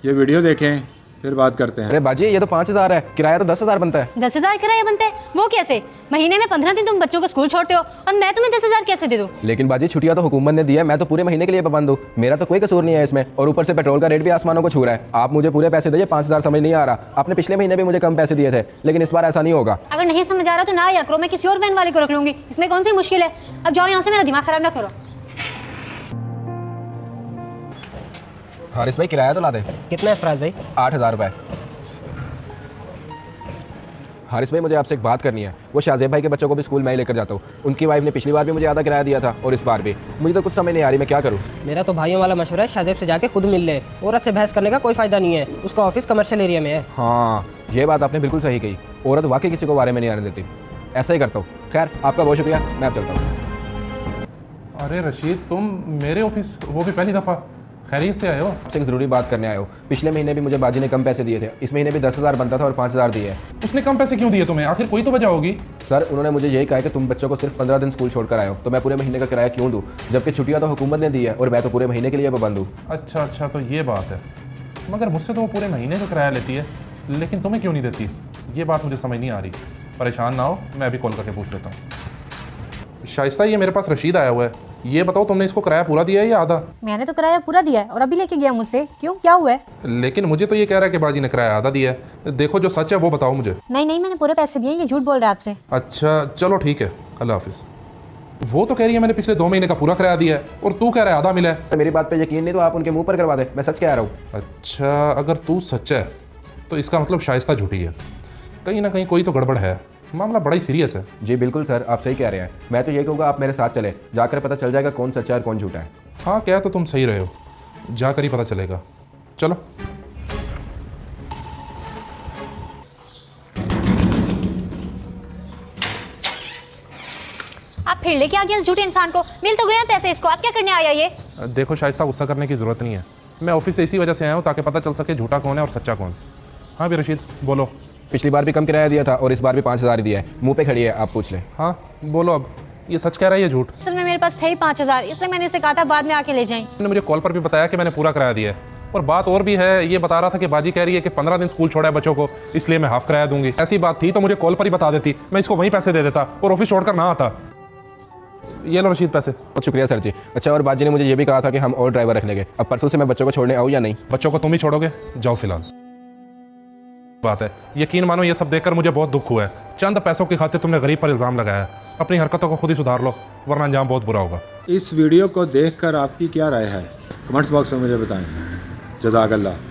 ये वीडियो देखें फिर बात करते हैं। अरे बाजी ये तो 5,000 है, किराया तो 10,000 बनता है। 10,000 किराया बनता है? वो कैसे? महीने में 15 दिन तुम बच्चों को स्कूल छोड़ते हो और मैं तुम्हें 10,000 कैसे दे दूं? लेकिन बाजी छुट्टियां तो हुकूमत ने दी है, मैं तो पूरे महीने के लिए पाबंद हूँ। मेरा तो कोई कसूर नहीं है इसमें, और ऊपर से पेट्रोल का रेट भी आसमानों को छू रहा है। आप मुझे पूरे पैसे दीजिए, 5,000 समझ नहीं आ रहा। आपने पिछले महीने भी मुझे कम पैसे दिए थे, लेकिन इस बार ऐसा नहीं होगा। अगर नहीं समझ आ रहा तो ना आया करो, मैं किसी और वैन वाले को रख लूंगी। इसमें कौन सी मुश्किल है? अब जाओ यहाँ से, मेरा दिमाग खराब ना करो। हारिस भाई किराया तो ला दे। कितना है फराज भाई? 8,000 रुपये। हारिस भाई मुझे आपसे एक बात करनी है। वो शाहजेब भाई के बच्चों को भी स्कूल में ही लेकर जाता हूँ। उनकी वाइफ ने पिछली बार भी मुझे आधा किराया दिया था और इस बार भी। मुझे तो कुछ समझ नहीं आ रही, मैं क्या करूँ। मेरा तो भाइयों वाला मशवरा है, शाहजेब से जाके खुद मिल ले। औरत से बहस करने का कोई फायदा नहीं है, उसका ऑफिस कमर्शियल एरिया में है। हाँ ये बात आपने बिल्कुल सही कही। औरत वाकई किसी को बारे में नहीं आने देती। ऐसा ही करता हूँ। खैर आपका बहुत शुक्रिया, मैं अब चलता हूँ। अरे रशीद, तुम मेरे ऑफिस, वो भी पहली दफ़ा, खैरियत से आए हो? आपसे एक ज़रूरी बात करने आए हो। पिछले महीने भी मुझे बाजी ने कम पैसे दिए थे, इस महीने भी 10,000 बनता था और 5,000 दिए हैं। उसने कम पैसे क्यों दिए तुम्हें? आखिर कोई तो वजह होगी। सर उन्होंने मुझे यही कहा कि तुम बच्चों को सिर्फ 15 दिन स्कूल छोड़कर आए हो, तो मैं पूरे महीने का किराया क्यों दूँ, जबकि छुट्टियाँ तो हुकूमत ने दी है और मैं तो पूरे महीने के लिए पाबंद हूँ। अच्छा, तो ये बात है। मगर मुझसे तो वो पूरे महीने का किराया लेती है, लेकिन तुम्हें क्यों नहीं देती? ये बात मुझे समझ नहीं आ रही। परेशान ना हो, मैं अभी कॉल करके पूछ लेता हूँ। शाइस्ता, ये मेरे पास रशीद आया हुआ है। ये बताओ, तुमने इसको किराया पूरा दिया है या आधा? मैंने तो किराया पूरा दिया है और अभी लेके गया मुझसे। क्यों, क्या हुआ है? लेकिन मुझे तो ये कह रहा है कि बाजी ने किराया आधा दिया है। देखो जो सच है वो बताओ मुझे। नहीं, मैंने पूरे पैसे दिए, ये झूठ बोल रहा है आपसे। अच्छा चलो ठीक है, अल्लाह हाफिज़। वो तो कह रही है मैंने पिछले 2 महीने का पूरा किराया दिया है, और तू कह रहा है आधा मिला है। मेरी बात पे यकीन नहीं तो आप उनके मुंह पर करवा दे, मैं सच कह रहा हूँ। अच्छा, अगर तू सच है तो इसका मतलब शाइस्ता झूठी है। कहीं ना कहीं कोई तो गड़बड़ है, मामला बड़ा ही सीरियस है। जी बिल्कुल सर, आप सही कह रहे हैं। मैं तो ये कहूँगा आप मेरे साथ चले, जाकर पता चल जाएगा कौन सच्चा है और कौन झूठा है। हाँ, क्या तो तुम सही रहे हो, जाकर ही पता चलेगा। चलो। आप फिर लेके आ गए इस झूठे इंसान को। मिल तो गए पैसे इसको, आप क्या करने आया ये? देखो शाइस्ता, गुस्सा करने की ज़रूरत नहीं है। मैं ऑफिस से इसी वजह से आया हूँ ताकि पता चल सके झूठा कौन है और सच्चा कौन। हाँ भी रशीद, बोलो। पिछली बार भी कम किराया दिया था और इस बार भी 5,000 दिया है। मुंह पे खड़ी है, आप पूछ लें। हाँ बोलो, अब ये सच कह रहा है ये झूठ? असल में मेरे पास थे ही 5,000, इसलिए मैंने इसे कहा था बाद में आके ले जाएं। मैंने मुझे कॉल पर भी बताया कि मैंने पूरा किराया दिया है, और बात और भी है। ये बता रहा था कि बाजी कह रही है कि 15 दिन स्कूल छोड़ा है बच्चों को, इसलिए मैं हाफ किराया दूंगी। ऐसी बात थी तो मुझे कॉल पर ही बता देती, मैं इसको वहीं पैसे दे देता और ऑफिस छोड़कर ना आता। ये लो रशीद पैसे। बहुत शुक्रिया सर जी। अच्छा, और बाजी ने मुझे ये भी कहा था कि हम और ड्राइवर रख लेंगे। अब परसों से मैं बच्चों को छोड़ने आऊँ या नहीं? बच्चों को तुम ही छोड़ोगे, जाओ फिलहाल। बात है, यकीन मानो ये सब देखकर मुझे बहुत दुख हुआ है। चंद पैसों की खातिर तुमने गरीब पर इल्ज़ाम लगाया है। अपनी हरकतों को खुद ही सुधार लो, वरना अंजाम बहुत बुरा होगा। इस वीडियो को देखकर आपकी क्या राय है, कमेंट्स बॉक्स में मुझे बताएं। जज़ाकल्लाह।